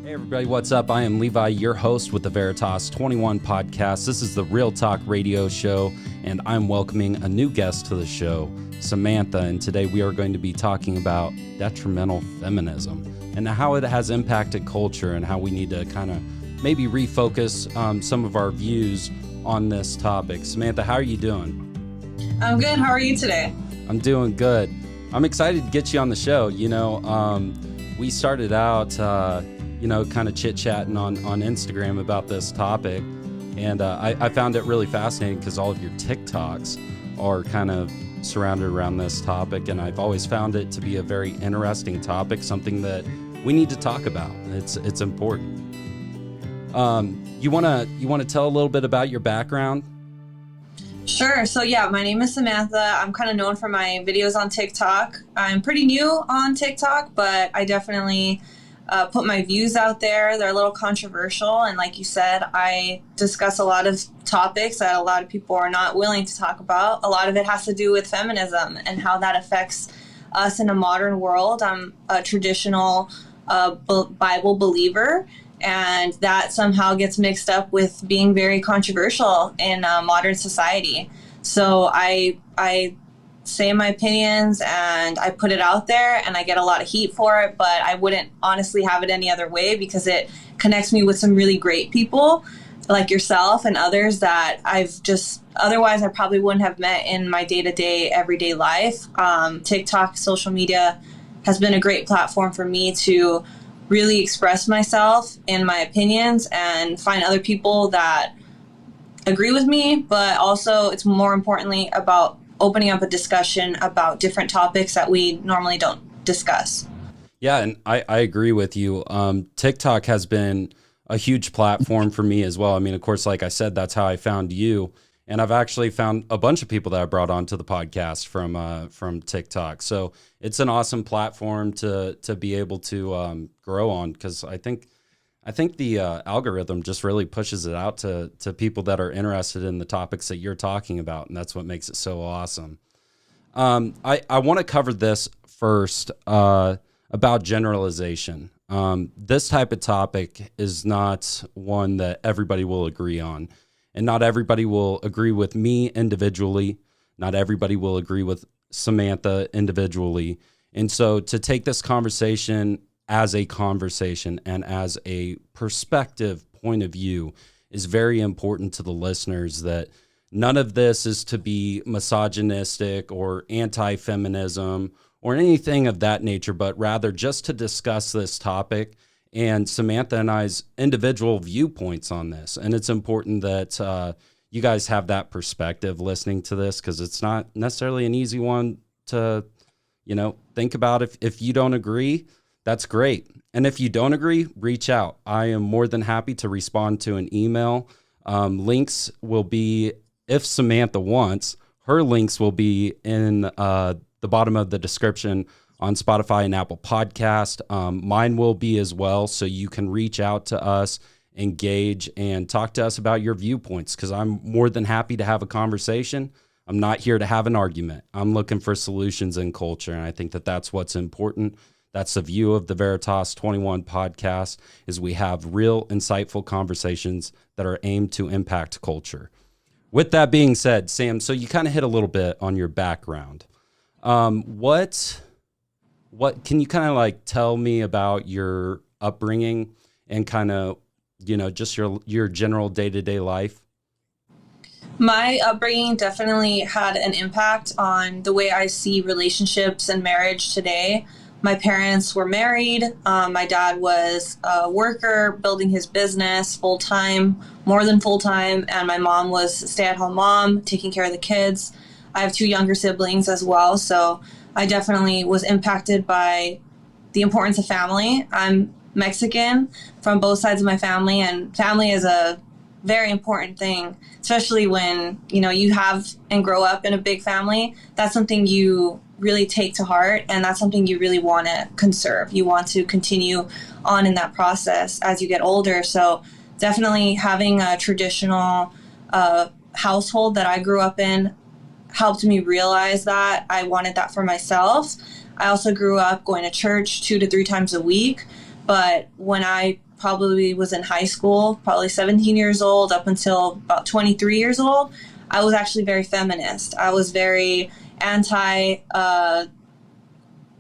Hey everybody, what's up? I am Levi, your host with the Veritas 21 podcast. This is the Real Talk radio show, and I'm welcoming a new guest to the show, Samantha, and today we are going to be talking about detrimental feminism and how it has impacted culture and how we need to kind of maybe refocus some of our views on this topic. Samantha, how are you doing? I'm good. How are you today? I'm doing good. I'm excited to get you on the show. We started out kind of chit-chatting on Instagram about this topic, and I found it really fascinating because all of your TikToks are kind of surrounded around this topic, and I've always found it to be a very interesting topic, something that we need to talk about. It's important. You want to tell a little bit about your background? Sure. So yeah, my name is Samantha. I'm kind of known for my videos on TikTok. I'm pretty new on TikTok, but I definitely put my views out there. They're a little controversial, and like you said, I discuss a lot of topics that a lot of people are not willing to talk about. A lot of it has to do with feminism and how that affects us in a modern world. I'm a traditional Bible believer, and that somehow gets mixed up with being very controversial in modern society. So I say my opinions and I put it out there, and I get a lot of heat for it, but I wouldn't honestly have it any other way because it connects me with some really great people like yourself and others that otherwise I probably wouldn't have met in my day-to-day, everyday life. TikTok, social media has been a great platform for me to really express myself in my opinions and find other people that agree with me, but also it's more importantly about opening up a discussion about different topics that we normally don't discuss. Yeah, and I agree with you. TikTok has been a huge platform for me as well. I mean, of course, like I said, that's how I found you. And I've actually found a bunch of people that I brought onto the podcast from TikTok. So it's an awesome platform to be able to grow on, because I think the algorithm just really pushes it out to people that are interested in the topics that you're talking about, and that's what makes it so awesome. I want to cover this first about generalization. This type of topic is not one that everybody will agree on. And not everybody will agree with me individually. Not everybody will agree with Samantha individually. And so to take this conversation as a conversation and as a perspective point of view is very important to the listeners, that none of this is to be misogynistic or anti-feminism or anything of that nature, but rather just to discuss this topic and Samantha and I's individual viewpoints on this. And it's important that you guys have that perspective listening to this, because it's not necessarily an easy one to, think about. If you don't agree, that's great. And if you don't agree, reach out. I am more than happy to respond to an email. Links will be, if Samantha wants, her links will be in the bottom of the description on Spotify and Apple Podcast. Mine will be as well, so you can reach out to us, engage, and talk to us about your viewpoints, because I'm more than happy to have a conversation. I'm not here to have an argument. I'm looking for solutions in culture, and I think that that's what's important. That's the view of the Veritas 21 podcast, is we have real, insightful conversations that are aimed to impact culture. With that being said, Sam, so you kind of hit a little bit on your background. What can you kind of like tell me about your upbringing and kind of, just your general day-to-day life? My upbringing definitely had an impact on the way I see relationships and marriage today. My parents were married. My dad was a worker building his business full-time, more than full-time, and my mom was a stay-at-home mom taking care of the kids. I have 2 younger siblings as well, so I definitely was impacted by the importance of family. I'm Mexican from both sides of my family, and family is a very important thing, especially when, you have and grow up in a big family. That's something you really take to heart, and that's something you really want to conserve. You want to continue on in that process as you get older. So definitely having a traditional household that I grew up in helped me realize that I wanted that for myself. I also grew up going to church 2 to 3 times a week. But when I probably was in high school, probably 17 years old up until about 23 years old, I was actually very feminist. I was very anti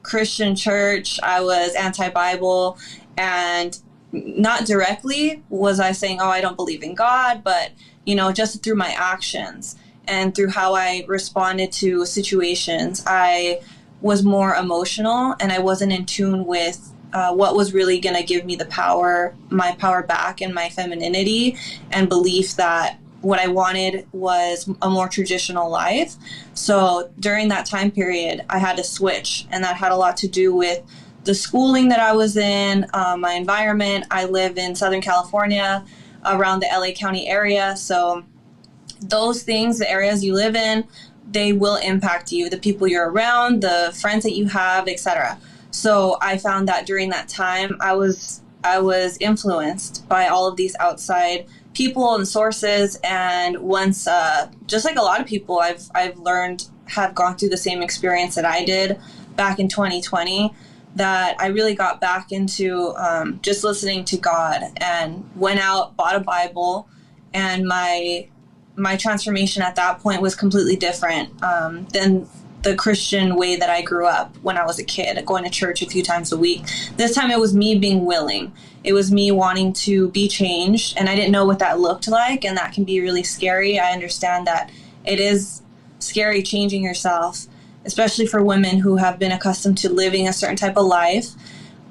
Christian church. I was anti-Bible, and not directly was I saying, oh, I don't believe in God, but, just through my actions and through how I responded to situations, I was more emotional, and I wasn't in tune with what was really going to give me my power back, and my femininity, and belief that what I wanted was a more traditional life. So during that time period, I had to switch, and that had a lot to do with the schooling that I was in, my environment. I live in Southern California, around the LA County area. So those things, the areas you live in, they will impact you, the people you're around, the friends that you have, etc. So I found that during that time, I was influenced by all of these outside people and sources. And once, just like a lot of people I've learned have gone through the same experience that I did back in 2020, that I really got back into just listening to God, and went out, bought a Bible, and my transformation at that point was completely different than the Christian way that I grew up when I was a kid, going to church a few times a week. This time it was me being willing. It was me wanting to be changed, and I didn't know what that looked like, and that can be really scary. I understand that it is scary changing yourself, especially for women who have been accustomed to living a certain type of life.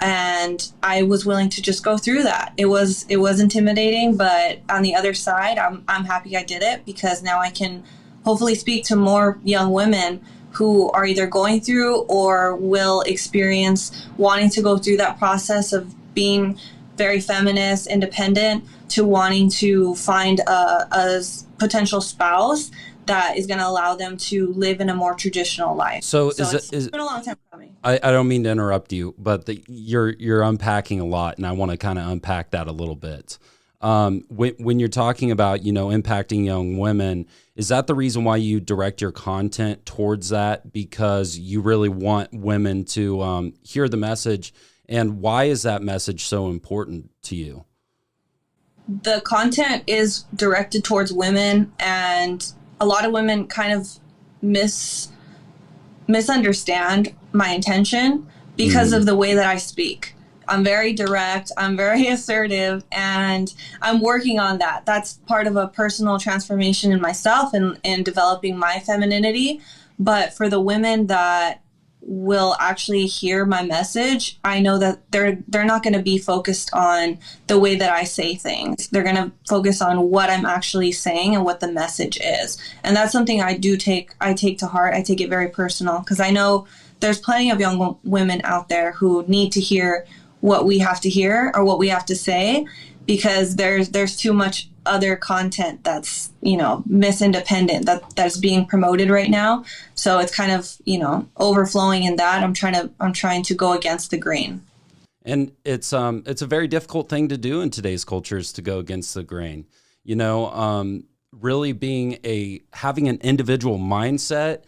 And I was willing to just go through that. It was intimidating, but on the other side, I'm happy I did it, because now I can hopefully speak to more young women who are either going through or will experience wanting to go through that process of being very feminist, independent, to wanting to find a potential spouse that is going to allow them to live in a more traditional life. So it's been a long time coming. I don't mean to interrupt you, but you're unpacking a lot, and I want to kind of unpack that a little bit. When you're talking about, impacting young women, is that the reason why you direct your content towards that? Because you really want women to hear the message? And why is that message so important to you? The content is directed towards women, and a lot of women kind of misunderstand my intention because of the way that I speak. I'm very direct, I'm very assertive, and I'm working on that. That's part of a personal transformation in myself and developing my femininity. But for the women that will actually hear my message, I know that they're not going to be focused on the way that I say things. They're going to focus on what I'm actually saying and what the message is. And that's something I take to heart. I take it very personal, because I know there's plenty of young women out there who need to hear what we have to hear or what we have to say, because there's too much other content that's, misindependent that's being promoted right now. So it's kind of, overflowing in that. I'm trying to go against the grain. And it's a very difficult thing to do in today's culture, is to go against the grain. Really having an individual mindset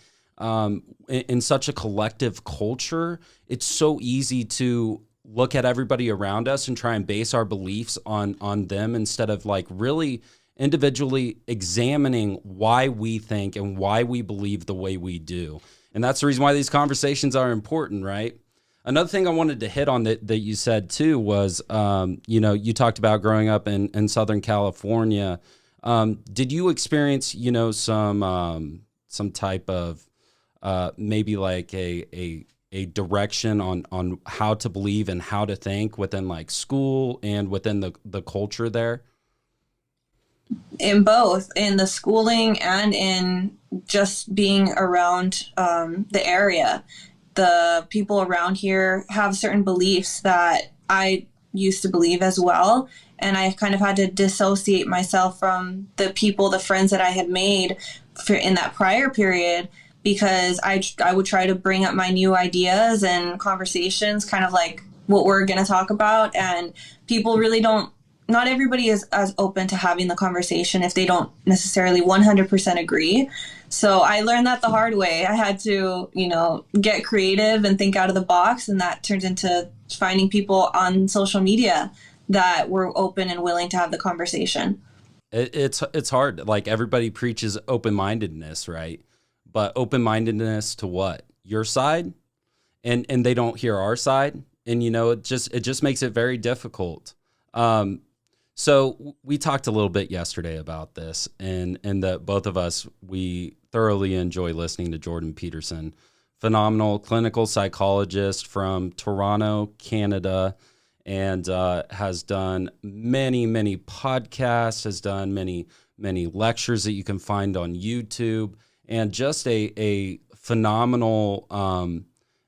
in such a collective culture. It's so easy to look at everybody around us and try and base our beliefs on them, instead of really individually examining why we think and why we believe the way we do. And that's the reason why these conversations are important, right? Another thing I wanted to hit on that you said too was, you talked about growing up in Southern California. Did you experience, some type of maybe like a direction on how to believe and how to think within school and within the culture there? In both, in the schooling and in just being around the area. The people around here have certain beliefs that I used to believe as well. And I kind of had to dissociate myself from the friends that I had made in that prior period, because I would try to bring up my new ideas and conversations, kind of like what we're going to talk about. And people really not everybody is as open to having the conversation if they don't necessarily 100% agree. So I learned that the hard way. I had to, get creative and think out of the box. And that turns into finding people on social media that we're open and willing to have the conversation. It's hard. Like everybody preaches open-mindedness, right? But open-mindedness to what? Your side? And they don't hear our side. And it just makes it very difficult. So we talked a little bit yesterday about this, and that both of us, we thoroughly enjoy listening to Jordan Peterson, phenomenal clinical psychologist from Toronto, Canada, and has done many, many podcasts, has done many, many lectures that you can find on YouTube, and just a phenomenal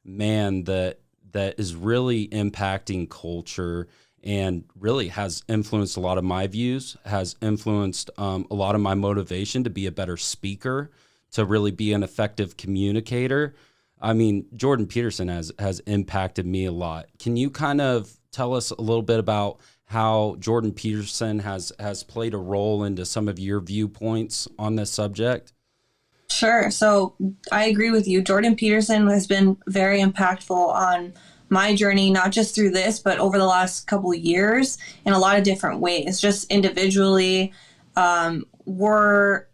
man that is really impacting culture and really has influenced a lot of my views, has influenced a lot of my motivation to be a better speaker, to really be an effective communicator. I mean, Jordan Peterson has impacted me a lot. Can you kind of tell us a little bit about how Jordan Peterson has played a role into some of your viewpoints on this subject? Sure. So I agree with you. Jordan Peterson has been very impactful on my journey, not just through this, but over the last couple of years in a lot of different ways. Just individually, we're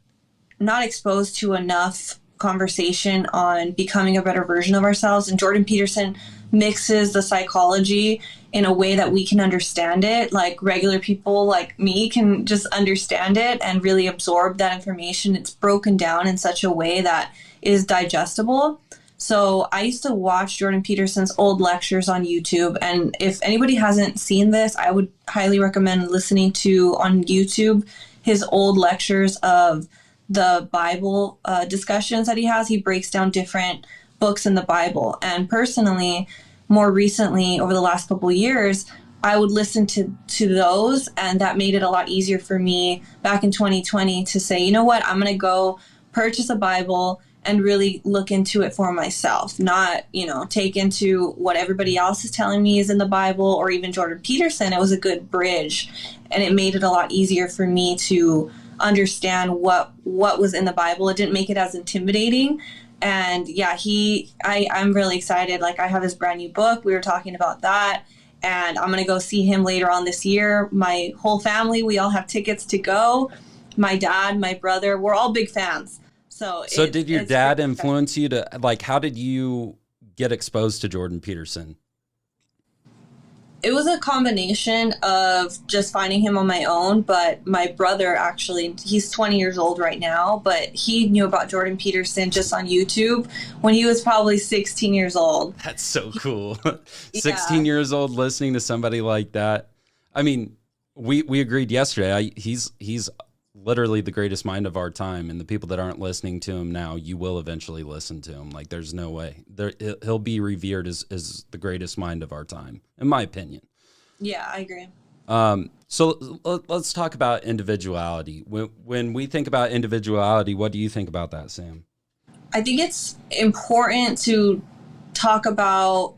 not exposed to enough conversation on becoming a better version of ourselves. And Jordan Peterson mixes the psychology in a way that we can understand it. Like regular people like me can just understand it and really absorb that information. It's broken down in such a way that is digestible. So I used to watch Jordan Peterson's old lectures on YouTube. And if anybody hasn't seen this, I would highly recommend listening to on YouTube his old lectures of the Bible discussions that he has. He breaks down different books in the Bible. And personally, more recently, over the last couple of years, I would listen to those, and that made it a lot easier for me back in 2020 to say, you know what, I'm going to go purchase a Bible and really look into it for myself, not, take into what everybody else is telling me is in the Bible or even Jordan Peterson. It was a good bridge, and it made it a lot easier for me to understand what was in the Bible. It didn't make it as intimidating. And yeah, I'm really excited. Like I have his brand new book. We were talking about that, and I'm going to go see him later on this year. My whole family, we all have tickets to go. My dad, my brother, we're all big fans. So did your dad influence you to, like, how did you get exposed to Jordan Peterson? It was a combination of just finding him on my own, but my brother actually, he's 20 years old right now, but he knew about Jordan Peterson just on YouTube when he was probably 16 years old. That's so cool. 16 years old listening to somebody like that. I mean, we agreed yesterday. He's literally the greatest mind of our time, and the people that aren't listening to him now, you will eventually listen to him. Like there's no way he'll be revered as the greatest mind of our time, in my opinion. Yeah, I agree. So let's talk about individuality. When we think about individuality, what do you think about that, Sam? I think it's important to talk about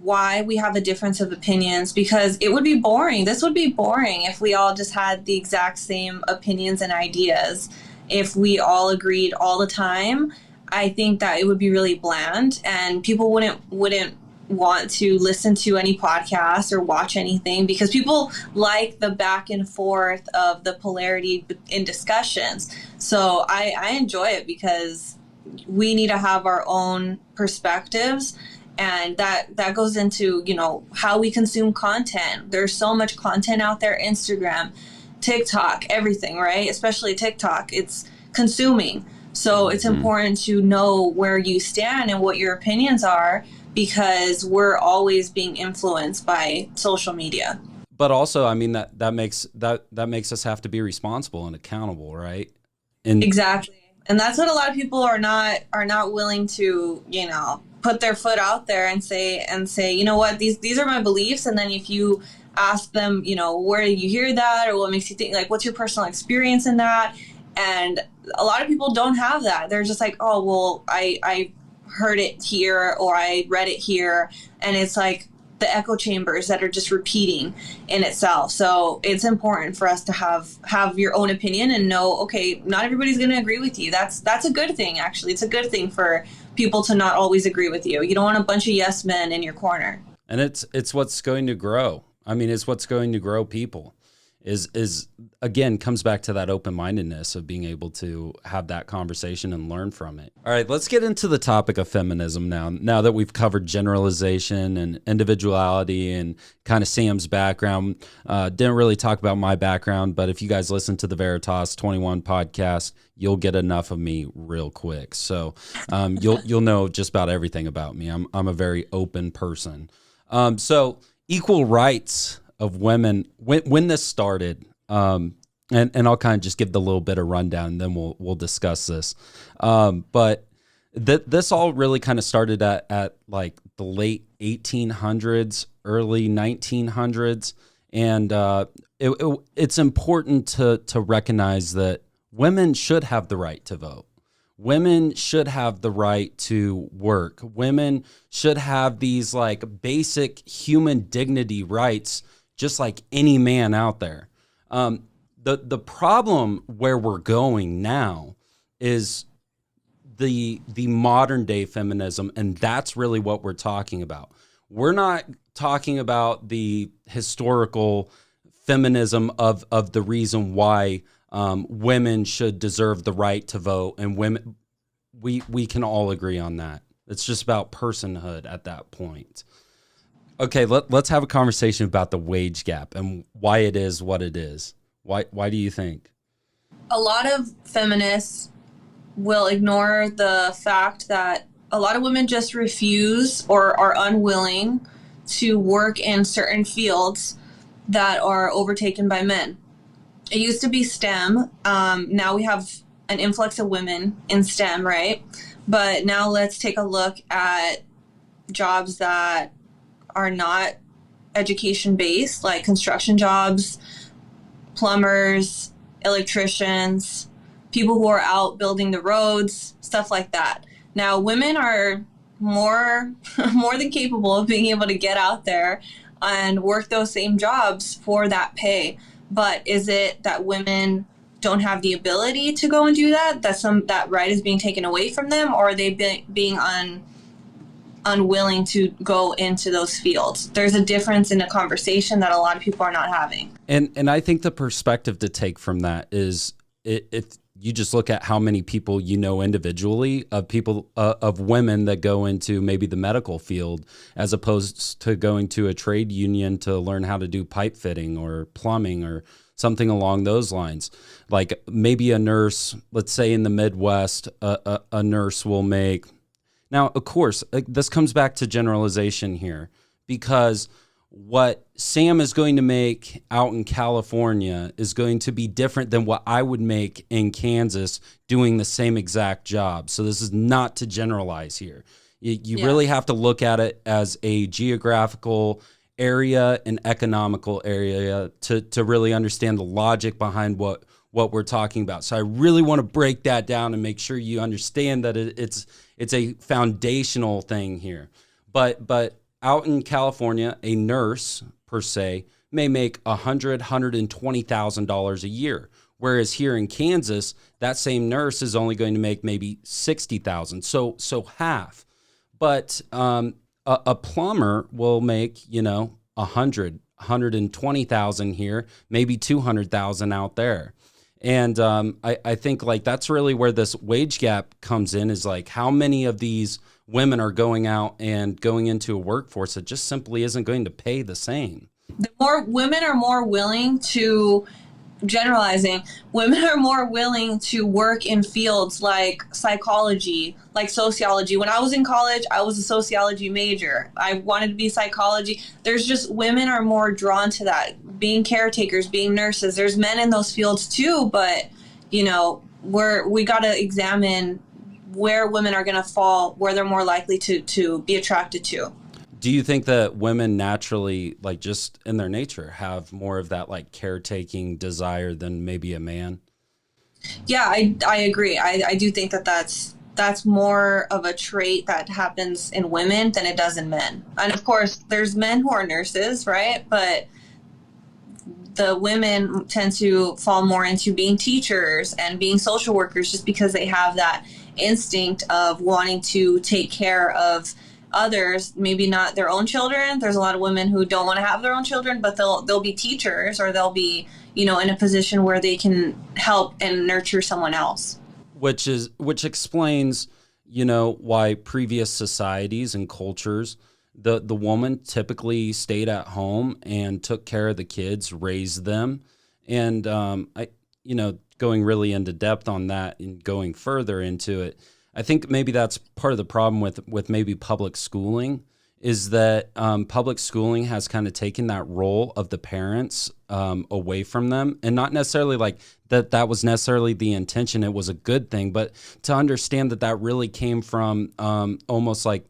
why we have a difference of opinions, because it would be boring. This would be boring if we all just had the exact same opinions and ideas. If we all agreed all the time, I think that it would be really bland, and people wouldn't want to listen to any podcast or watch anything, because people like the back and forth of the polarity in discussions. So I enjoy it because we need to have our own perspectives. And that goes into, how we consume content. There's so much content out there, Instagram, TikTok, everything, right? Especially TikTok, it's consuming. So it's important to know where you stand and what your opinions are, because we're always being influenced by social media. But also, I mean, that makes us have to be responsible and accountable, right? Exactly. And that's what a lot of people are not willing to, put their foot out there and say, you know what, these are my beliefs. And then if you ask them, where did you hear that, or what makes you think, like, what's your personal experience in that? And a lot of people don't have that. They're just like, oh, well, I heard it here, or I read it here. And it's like the echo chambers that are just repeating in itself. So it's important for us to have your own opinion and know, okay, not everybody's going to agree with you. That's a good thing, actually. It's a good thing for people to not always agree with you. You don't want a bunch of yes men in your corner. And it's what's going to grow. I mean, it's what's going to grow people. Is again, comes back to that open-mindedness of being able to have that conversation and learn from it. All right, let's get into the topic of feminism now that we've covered generalization and individuality and kind of Sam's background. Didn't really talk about my background, but if you guys listen to the Veritas 21 podcast, you'll get enough of me real quick. So you'll know just about everything about me. I'm a very open person. So equal rights of women, when this started, and I'll kind of just give the little bit of rundown, and then we'll discuss this. But this all really kind of started at like the late 1800s, early 1900s, and it's important to recognize that women should have the right to vote. Women should have the right to work. Women should have these like basic human dignity rights, just like any man out there. The problem where we're going now is the modern day feminism, and that's really what we're talking about. We're not talking about the historical feminism of the reason why women should deserve the right to vote, and women, we can all agree on that. It's just about personhood at that point. Okay, let's have a conversation about the wage gap and why it is what it is. Why do you think? A lot of feminists will ignore the fact that a lot of women just refuse or are unwilling to work in certain fields that are overtaken by men. It used to be STEM. Now we have an influx of women in STEM, right? But now let's take a look at jobs that are not education-based, like construction jobs, plumbers, electricians, people who are out building the roads, stuff like that. Now, women are more than capable of being able to get out there and work those same jobs for that pay. But is it that women don't have the ability to go and do that? That right is being taken away from them, or are they being unwilling to go into those fields? There's a difference in a conversation that a lot of people are not having. And I think the perspective to take from that is if you just look at how many people you know individually of people of women that go into maybe the medical field as opposed to going to a trade union to learn how to do pipe fitting or plumbing or something along those lines. Like maybe a nurse, let's say in the Midwest, a nurse will make. Now, of course, this comes back to generalization here, because what Sam is going to make out in California is going to be different than what I would make in Kansas doing the same exact job. So this is not to generalize here. You really have to look at it as a geographical area and economical area to really understand the logic behind what we're talking about. So I really want to break that down and make sure you understand that it's a foundational thing here. But out in California, a nurse per se may make $120,000 a year, whereas here in Kansas, that same nurse is only going to make maybe $60,000, so half. But a plumber will make $120,000 here, maybe $200,000 out there. And I think like that's really where this wage gap comes in, is like how many of these women are going out and going into a workforce that just simply isn't going to pay the same. The more women are more willing to, generalizing, women are more willing to work in fields like psychology, like sociology. When I was in college, I was a sociology major. I wanted to be psychology. There's just, women are more drawn to that, being caretakers, being nurses. There's men in those fields too, but we got to examine where women are going to fall, where they're more likely to be attracted to. Do you think that women naturally, like just in their nature, have more of that like caretaking desire than maybe a man? Yeah, I agree. I do think that's more of a trait that happens in women than it does in men. And of course, there's men who are nurses, right? But the women tend to fall more into being teachers and being social workers just because they have that instinct of wanting to take care of others, maybe not their own children. There's a lot of women who don't want to have their own children, but they'll be teachers, or they'll be, in a position where they can help and nurture someone else. Which explains, why previous societies and cultures, the woman typically stayed at home and took care of the kids, raised them. And going really into depth on that and going further into it, I think maybe that's part of the problem with maybe public schooling, is that public schooling has kind of taken that role of the parents away from them, and not necessarily like that was necessarily the intention. It was a good thing, but to understand that really came from almost like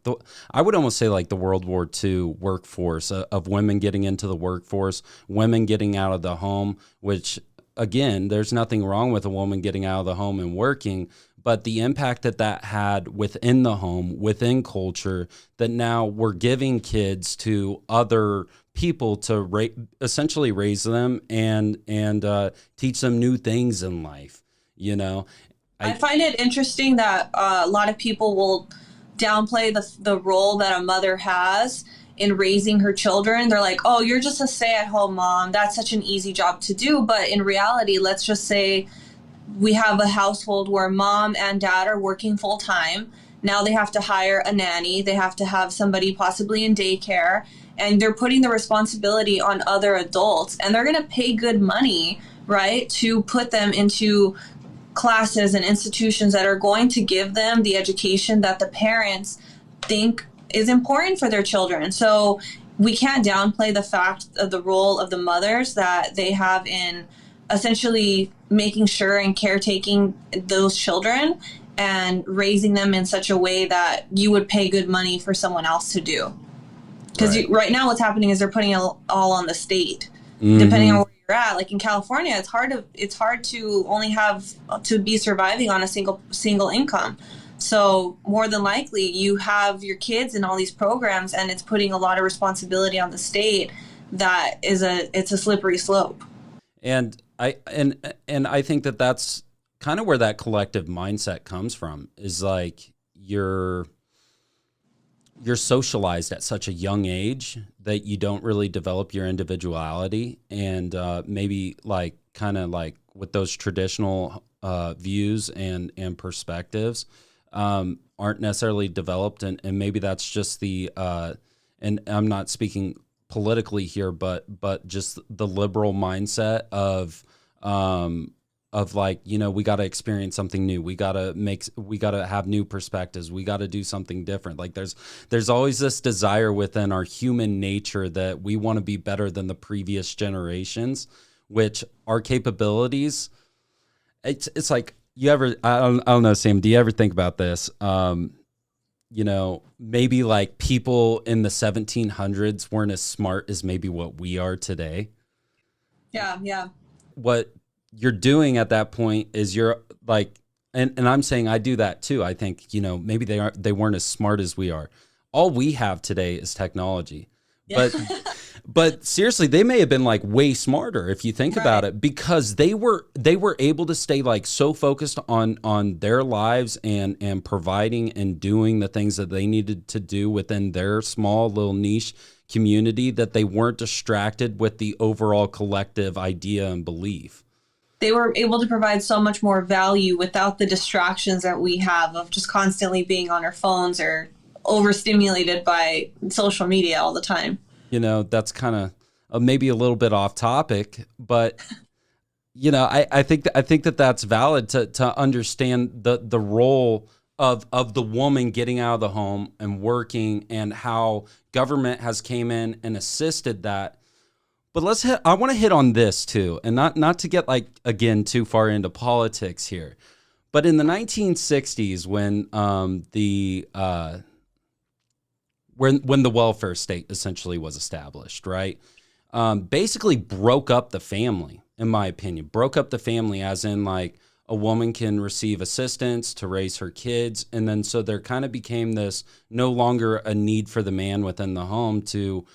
I would almost say like the World War II workforce of women getting into the workforce, women getting out of the home, which again, there's nothing wrong with a woman getting out of the home and working, but the impact that had within the home, within culture, that now we're giving kids to other people to essentially raise them and teach them new things in life. I find it interesting that a lot of people will downplay the role that a mother has in raising her children. They're like, oh, you're just a stay-at-home mom. That's such an easy job to do. But in reality, let's just say we have a household where mom and dad are working full time. Now they have to hire a nanny. They have to have somebody possibly in daycare, and they're putting the responsibility on other adults, and they're going to pay good money, right, to put them into classes and institutions that are going to give them the education that the parents think is important for their children. So we can't downplay the fact of the role of the mothers that they have in essentially making sure and caretaking those children and raising them in such a way that you would pay good money for someone else to do. Because right now what's happening is they're putting it all on the state. Mm-hmm. Depending on where you're at. Like in California, it's hard to only have to be surviving on a single income. So more than likely you have your kids in all these programs, and it's putting a lot of responsibility on the state. That it's a slippery slope. And I think that's kind of where that collective mindset comes from, is like you're socialized at such a young age that you don't really develop your individuality, and maybe like kind of like with those traditional views and perspectives aren't necessarily developed, and maybe that's just the and I'm not speaking politically here, but just the liberal mindset of like, we got to experience something new. We got to have new perspectives. We got to do something different. Like there's always this desire within our human nature that we want to be better than the previous generations, which our capabilities, it's like, I don't know, Sam, do you ever think about this? Maybe like people in the 1700s weren't as smart as maybe what we are today. Yeah. What you're doing at that point is you're like, and I'm saying I do that too. I think, maybe they weren't as smart as we are. All we have today is technology. Yeah. But seriously, they may have been like way smarter if you think about it, because they were able to stay like so focused on their lives and providing and doing the things that they needed to do within their small little niche community, that they weren't distracted with the overall collective idea and belief. They were able to provide so much more value without the distractions that we have of just constantly being on our phones or overstimulated by social media all the time. That's kind of maybe a little bit off topic, but I think that's valid to understand the role of the woman getting out of the home and working, and how government has came in and assisted that. But I want to hit on this too, and not to get like, again, too far into politics here, but in the 1960s when when the welfare state essentially was established, right? Basically broke up the family, in my opinion. Broke up the family as in like a woman can receive assistance to raise her kids. And then so there kind of became this no longer a need for the man within the home to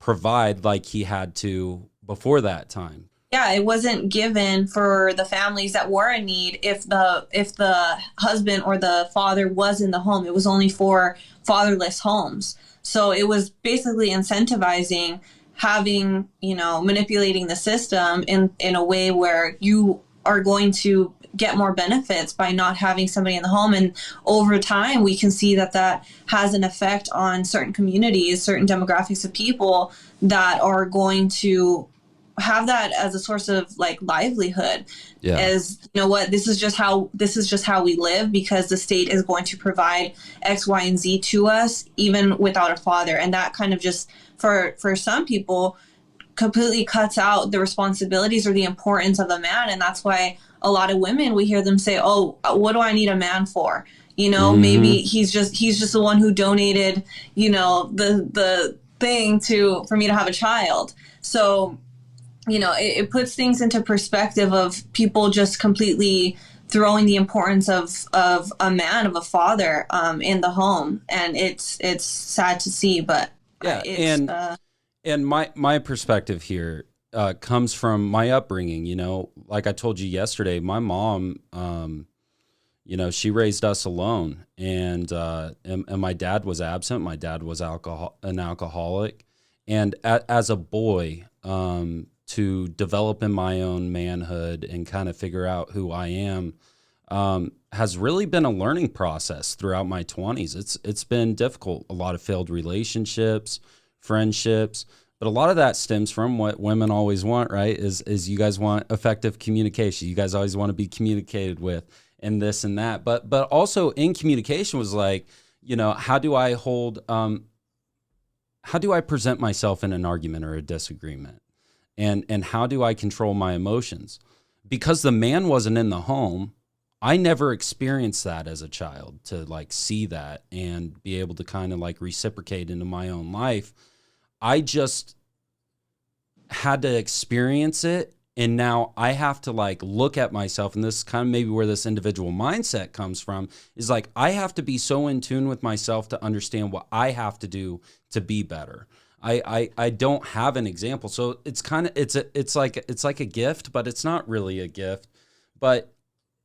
provide like he had to before that time. yeah, it wasn't given for the families that were in need if the husband or the father was in the home. It was only for fatherless homes. So it was basically incentivizing having, manipulating the system in a way where you are going to get more benefits by not having somebody in the home. And over time, we can see that that has an effect on certain communities, certain demographics of people that are going to have that as a source of like livelihood. Yeah. As you know what, this is just how we live, because the state is going to provide X, Y, and Z to us even without a father. And that kind of just for some people completely cuts out the responsibilities or the importance of a man. And that's why a lot of women, we hear them say, oh, what do I need a man for? Maybe he's just the one who donated, the thing for me to have a child. So it puts things into perspective of people just completely throwing the importance of a man, of a father, in the home. And it's sad to see, but yeah. And my perspective here comes from my upbringing. Like I told you yesterday, my mom, she raised us alone, and my dad was absent. My dad was an alcoholic, and as a boy, to develop in my own manhood and kind of figure out who I am, has really been a learning process throughout my 20s. It's been difficult. A lot of failed relationships, friendships, but a lot of that stems from what women always want, right? Is you guys want effective communication. You guys always want to be communicated with, and this and that. But also in communication was like, how do I present myself in an argument or a disagreement? And how do I control my emotions? Because the man wasn't in the home, I never experienced that as a child, to like see that and be able to kind of like reciprocate into my own life. I just had to experience it. And now I have to like look at myself, and this is kind of maybe where this individual mindset comes from, is like, I have to be so in tune with myself to understand what I have to do to be better. I don't have an example. So it's kind of, it's like a gift, but it's not really a gift. But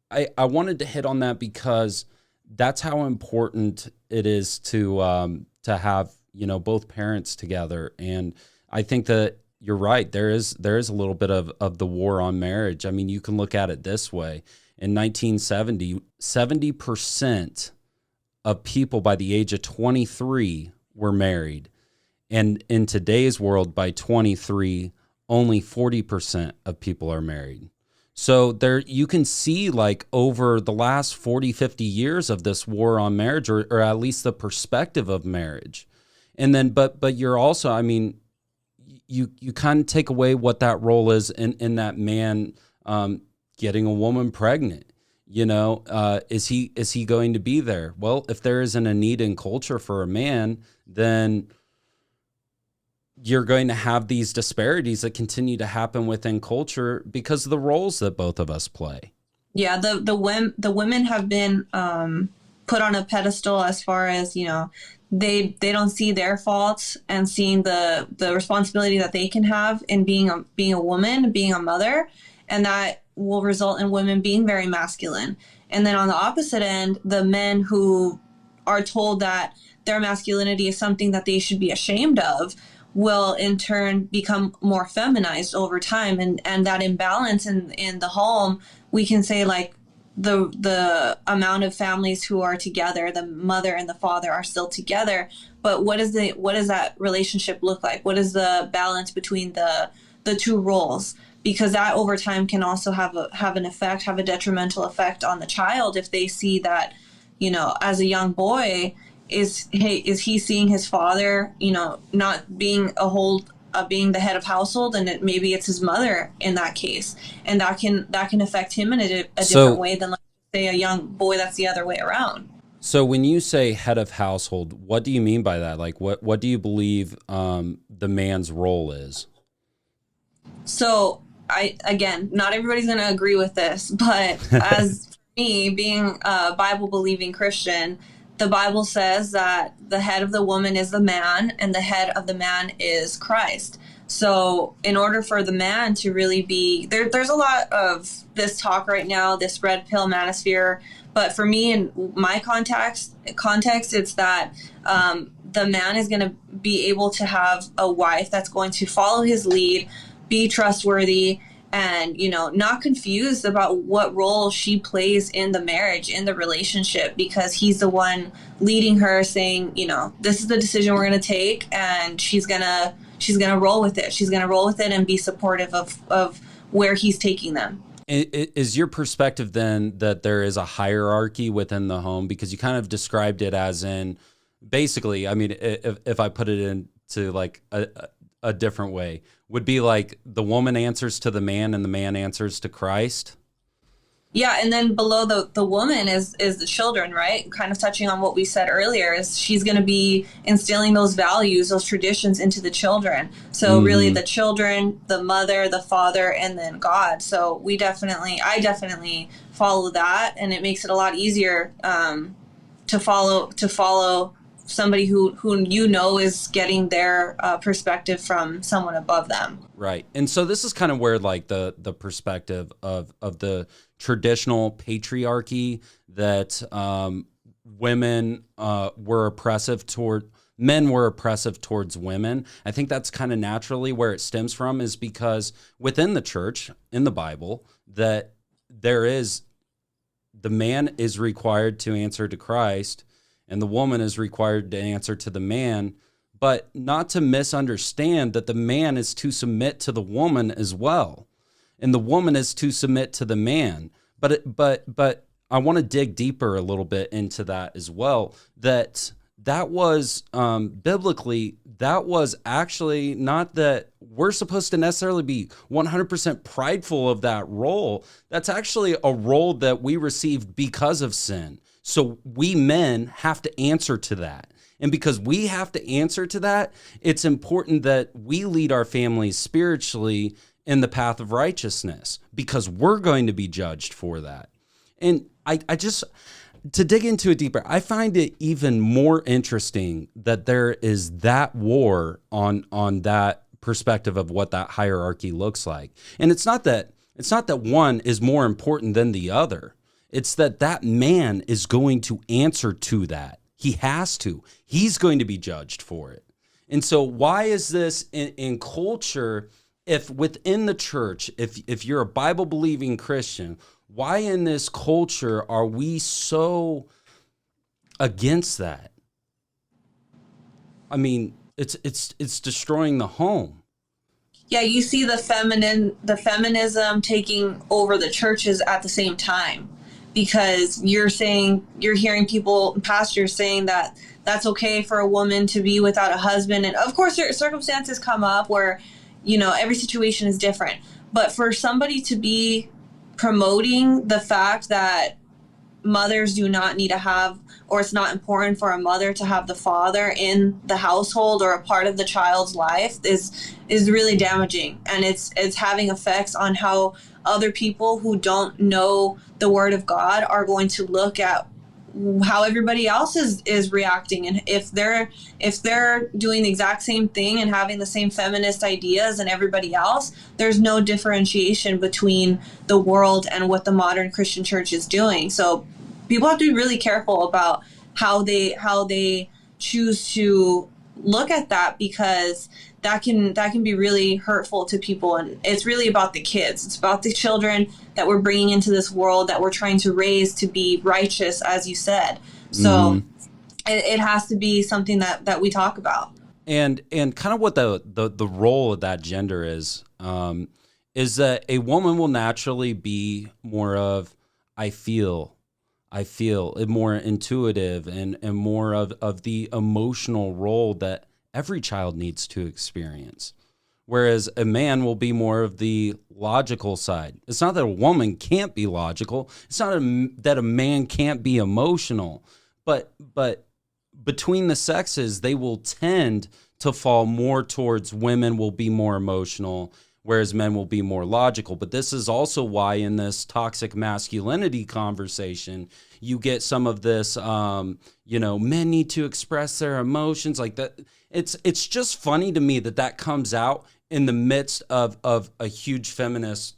I wanted to hit on that because that's how important it is to have, both parents together. And I think that you're right. There is a little bit of the war on marriage. I mean, you can look at it this way. In 1970, 70% of people by the age of 23 were married. And in today's world, by 23, only 40% of people are married. So there, you can see like over the last 40, 50 years of this war on marriage, or at least the perspective of marriage. And then, but you're also, I mean, you kind of take away what that role is in that man getting a woman pregnant. Is he going to be there? Well, if there isn't a need in culture for a man, then you're going to have these disparities that continue to happen within culture because of the roles that both of us play. Yeah, the women have been put on a pedestal as far as, they don't see their faults and seeing the responsibility that they can have in being a woman, being a mother, and that will result in women being very masculine. And then on the opposite end, the men who are told that their masculinity is something that they should be ashamed of will in turn become more feminized over time. And that imbalance in the home, we can say like the amount of families who are together, the mother and the father are still together, but what does that relationship look like? What is the balance between the two roles? Because that over time can also have a detrimental effect on the child if they see that, as a young boy, is he seeing his father, not being being the head of household, and maybe it's his mother in that case, and that can affect him in a different way than, let's say, a young boy that's the other way around. So when you say head of household, what do you mean by that? Like, what do you believe the man's role is? So again, not everybody's going to agree with this, but as me being a Bible believing Christian, the Bible says that the head of the woman is the man and the head of the man is Christ. So in order for the man to really be there's a lot of this talk right now, this red pill manosphere. But for me, in my context, it's that the man is going to be able to have a wife that's going to follow his lead, be trustworthy, and, you know, not confused about what role she plays in the marriage, in the relationship, because he's the one leading her, saying, you know, this is the decision we're going to take, and she's going to roll with it. She's going to roll with it and be supportive of where he's taking them. Is your perspective then that there is a hierarchy within the home? Because you kind of described it as in, basically, I mean, if I put it into like a different way, would be like the woman answers to the man and the man answers to Christ. Yeah, and then below the woman is the children, right? Kind of touching on what we said earlier, is she's going to be instilling those values, those traditions into the children. So really the children, the mother, the father, and then God. So I definitely follow that, and it makes it a lot easier to follow somebody who you know is getting their perspective from someone above them. Right. And so this is kind of where like the perspective of the traditional patriarchy that men were oppressive towards women. I think that's kind of naturally where it stems from, is because within the church, in the Bible, that the man is required to answer to Christ, and the woman is required to answer to the man, but not to misunderstand that the man is to submit to the woman as well, and the woman is to submit to the man. But I want to dig deeper a little bit into that as well. That was biblically, that was actually not that we're supposed to necessarily be 100% prideful of that role. That's actually a role that we received because of sin. So we men have to answer to that. And because we have to answer to that, it's important that we lead our families spiritually in the path of righteousness, because we're going to be judged for that. And I just, to dig into it deeper, I find it even more interesting that there is that war on that perspective of what that hierarchy looks like. And it's not that one is more important than the other. It's that man is going to answer to that. He has to. He's going to be judged for it. And so why is this in culture, if within the church, if you're a Bible-believing Christian, why in this culture are we so against that? I mean, it's destroying the home. Yeah, you see the feminism taking over the churches at the same time. Because you're hearing pastors saying that that's okay for a woman to be without a husband. And of course, circumstances come up where, you know, every situation is different. But for somebody to be promoting the fact that mothers do not need to have, or it's not important for a mother to have the father in the household or a part of the child's life is really damaging. And it's having effects on how other people who don't know the word of God are going to look at how everybody else is reacting. And if they're doing the exact same thing and having the same feminist ideas and everybody else, there's no differentiation between the world and what the modern Christian church is doing. So people have to be really careful about how they choose to look at that, because that can be really hurtful to people. And it's really about the kids. It's about the children that we're bringing into this world, that we're trying to raise to be righteous, as you said. So it has to be something that we talk about. And kind of what the role of that gender is that a woman will naturally be more of, I feel more intuitive and more of the emotional role that every child needs to experience. Whereas a man will be more of the logical side. It's not that a woman can't be logical. It's not that a man can't be emotional. But between the sexes, they will tend to fall more towards women will be more emotional, whereas men will be more logical. But this is also why in this toxic masculinity conversation, you get some of this, men need to express their emotions like that. It's just funny to me that comes out in the midst of a huge feminist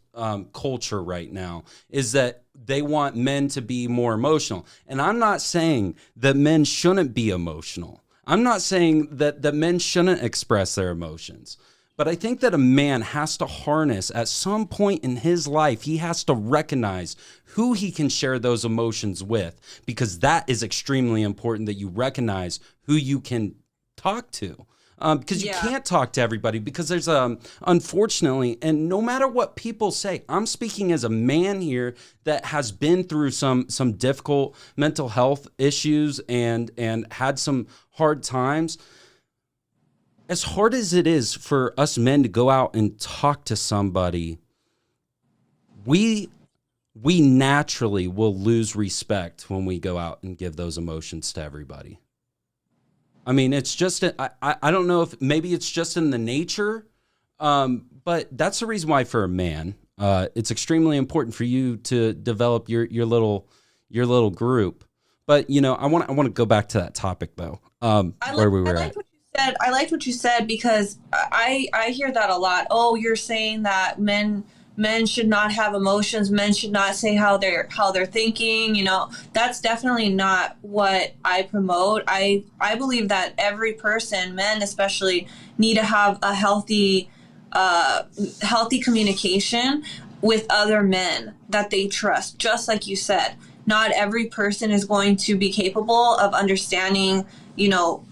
culture right now, is that they want men to be more emotional. And I'm not saying that men shouldn't be emotional. I'm not saying that men shouldn't express their emotions. But I think that a man has to harness at some point in his life, he has to recognize who he can share those emotions with, because that is extremely important, that you recognize who you can talk to. Because you can't talk to everybody, because there's unfortunately, and no matter what people say, I'm speaking as a man here that has been through some difficult mental health issues and had some hard times. As hard as it is for us men to go out and talk to somebody, we naturally will lose respect when we go out and give those emotions to everybody. I mean, it's just, I don't know if maybe it's just in the nature, but that's the reason why for a man, it's extremely important for you to develop your little group. But, I want to go back to that topic though, where we were at. I liked what you said, because I hear that a lot. Oh, you're saying that men should not have emotions. Men should not say how they're thinking. That's definitely not what I promote. I believe that every person, men especially, need to have a healthy communication with other men that they trust. Just like you said, not every person is going to be capable of understanding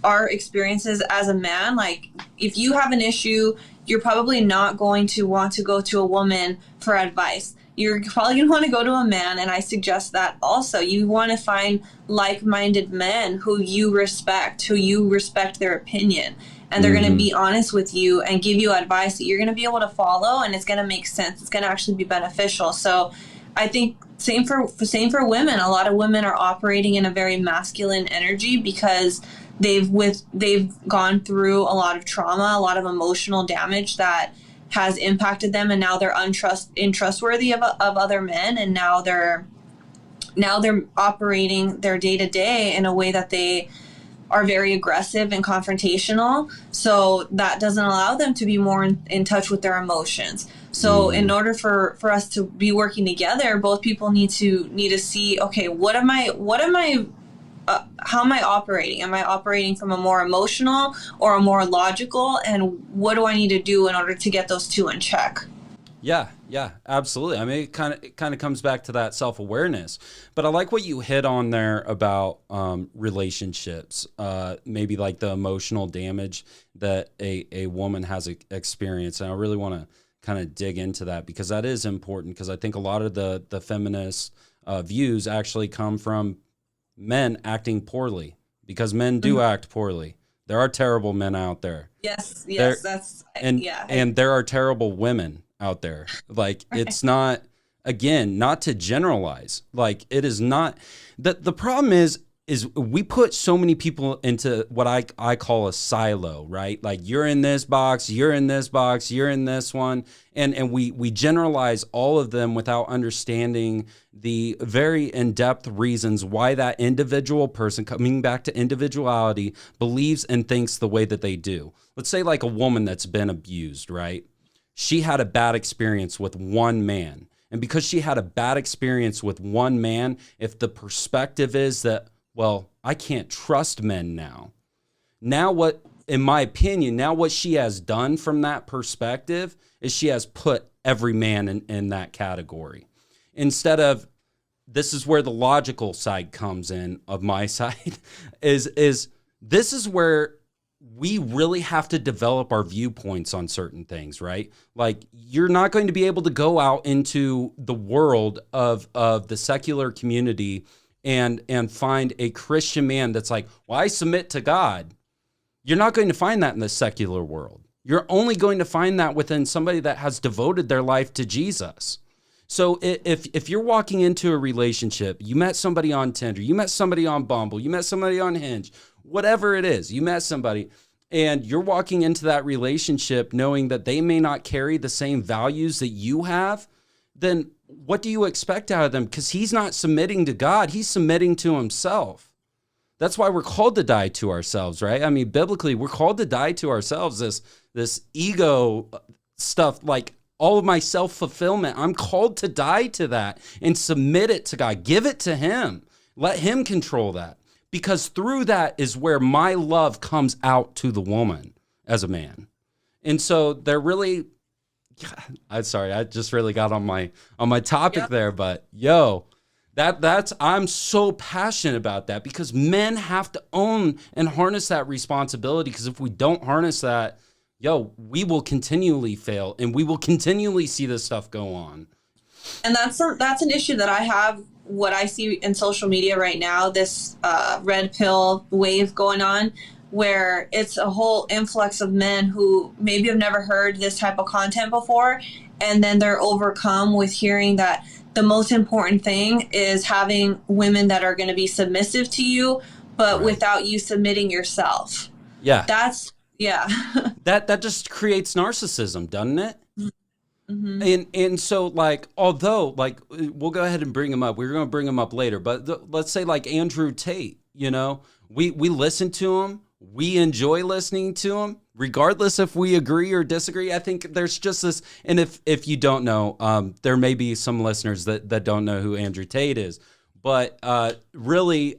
our experiences as a man. Like, if you have an issue, you're probably not going to want to go to a woman for advice. You're probably going to want to go to a man, and I suggest that also. You want to find like-minded men who you respect their opinion, and they're going to be honest with you and give you advice that you're going to be able to follow, and it's going to make sense. It's going to actually be beneficial. So I think same for women. A lot of women are operating in a very masculine energy because they've gone through a lot of trauma, a lot of emotional damage that has impacted them, and now they're untrustworthy of other men, and now they're operating their day-to-day in a way that they are very aggressive and confrontational. So that doesn't allow them to be more in touch with their emotions. So in order for us to be working together, both people need to see, okay, how am I operating? Am I operating from a more emotional or a more logical? And what do I need to do in order to get those two in check? Yeah, absolutely. I mean, it kind of comes back to that self-awareness. But I like what you hit on there about relationships, maybe like the emotional damage that a woman has experienced. And I really want to kind of dig into that, because that is important, because I think a lot of the feminist views actually come from men acting poorly, because men do act poorly. There are terrible men out there. Yes, and there are terrible women out there. Like, it's not, again, not to generalize. Like, it is not, the problem is we put so many people into what I call a silo, right? Like, you're in this box, you're in this box, you're in this one. And we generalize all of them without understanding the very in-depth reasons why that individual person, coming back to individuality, believes and thinks the way that they do. Let's say like a woman that's been abused, right? She had a bad experience with one man. And because she had a bad experience with one man, if the perspective is that, well, I can't trust men now. Now what, in my opinion, now what she has done from that perspective is she has put every man in that category. Instead of, this is where the logical side comes in of my side, is this is where we really have to develop our viewpoints on certain things, right? Like, you're not going to be able to go out into the world of the secular community and find a Christian man that's like, well, I submit to God. You're not going to find that in the secular world. You're only going to find that within somebody that has devoted their life to Jesus. So if you're walking into a relationship, you met somebody on Tinder, you met somebody on Bumble, you met somebody on Hinge, whatever it is, you met somebody, and you're walking into that relationship knowing that they may not carry the same values that you have, then what do you expect out of them? Because he's not submitting to God, he's submitting to himself. That's why we're called to die to ourselves, right? I mean, biblically, we're called to die to ourselves, this ego stuff, like all of my self-fulfillment. I'm called to die to that and submit it to God. Give it to him. Let him control that. Because through that is where my love comes out to the woman as a man. And so they're really, I'm sorry, I just really got on my topic there, but I'm so passionate about that, because men have to own and harness that responsibility. Because if we don't harness that, we will continually fail, and we will continually see this stuff go on. And that's an issue that I have. What I see in social media right now, this red pill wave going on, where it's a whole influx of men who maybe have never heard this type of content before, and then they're overcome with hearing that the most important thing is having women that are going to be submissive to you, but without you submitting yourself. Yeah. That just creates narcissism, doesn't it? Mm-hmm. And so, like, although, like, we'll go ahead and bring him up. We're going to bring him up later. But let's say, like, Andrew Tate, we listen to him. We enjoy listening to him, regardless if we agree or disagree. I think there's just this, and if you don't know, there may be some listeners that don't know who Andrew Tate is. But really,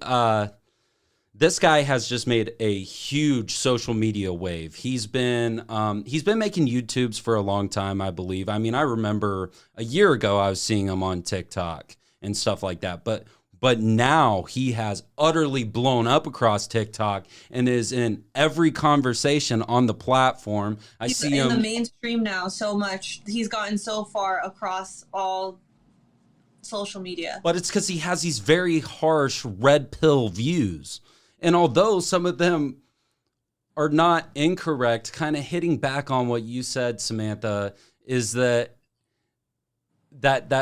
this guy has just made a huge social media wave. He's been making YouTubes for a long time, I believe. I mean, I remember a year ago I was seeing him on TikTok and stuff like that. But now he has utterly blown up across TikTok and is in every conversation on the platform. He's in the mainstream now so much. He's gotten so far across all social media. But it's because he has these very harsh red pill views. And although some of them are not incorrect, kind of hitting back on what you said, Samantha, is that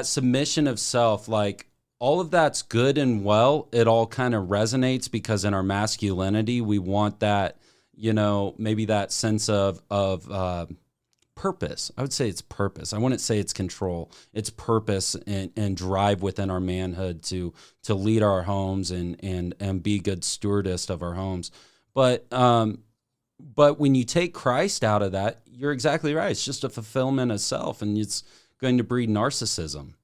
submission of self, like, all of that's good and well. It all kind of resonates because in our masculinity, we want that, maybe that sense of purpose. I would say it's purpose. I wouldn't say it's control. It's purpose and drive within our manhood to lead our homes and be good stewardess of our homes. But when you take Christ out of that, you're exactly right. It's just a fulfillment of self, and it's going to breed narcissism.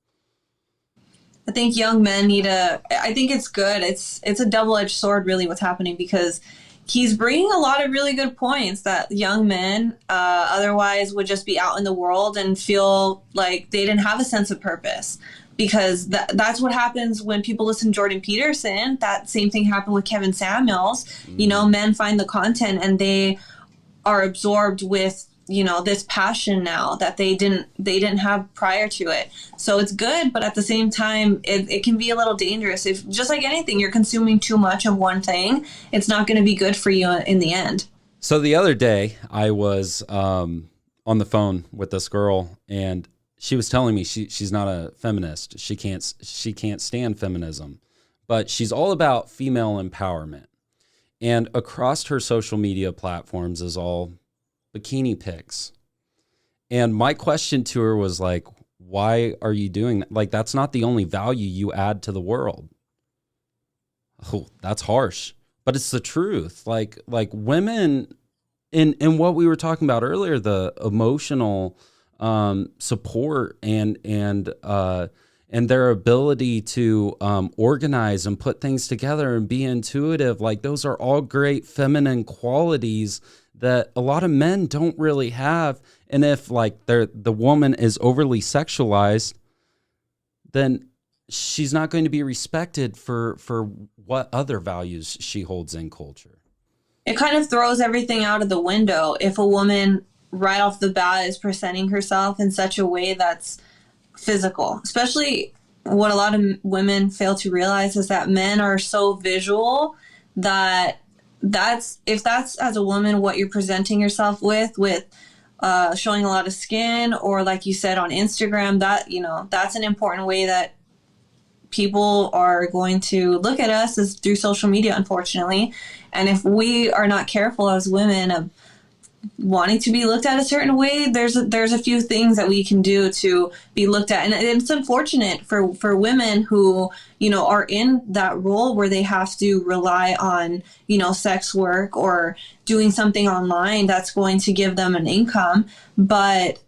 I think young men I think it's good. It's a double-edged sword, really, what's happening, because he's bringing a lot of really good points that young men otherwise would just be out in the world and feel like they didn't have a sense of purpose, because that's what happens when people listen to Jordan Peterson. That same thing happened with Kevin Samuels. Men find the content and they are absorbed with this passion now that they didn't have prior to it. So it's good, but at the same time, it can be a little dangerous. If, just like anything, you're consuming too much of one thing, it's not going to be good for you in the end. So the other day, I was on the phone with this girl, and she was telling me she's not a feminist. She can't stand feminism, but she's all about female empowerment. And across her social media platforms is all bikini pics. And my question to her was like, why are you doing that? Like, that's not the only value you add to the world. Oh, that's harsh, but it's the truth. Like women in what we were talking about earlier, the emotional support and their ability to organize and put things together and be intuitive, like, those are all great feminine qualities that a lot of men don't really have. And if, like, the woman is overly sexualized, then she's not going to be respected for what other values she holds in culture. It kind of throws everything out of the window if a woman right off the bat is presenting herself in such a way that's physical. Especially what a lot of women fail to realize is that men are so visual that if that's as a woman what you're presenting yourself with showing a lot of skin, or like you said on Instagram, that that's an important way that people are going to look at us is through social media, unfortunately. And if we are not careful as women of wanting to be looked at a certain way, there's a few things that we can do to be looked at. And it's unfortunate for women who, you know, are in that role where they have to rely on, you know, sex work or doing something online that's going to give them an income. But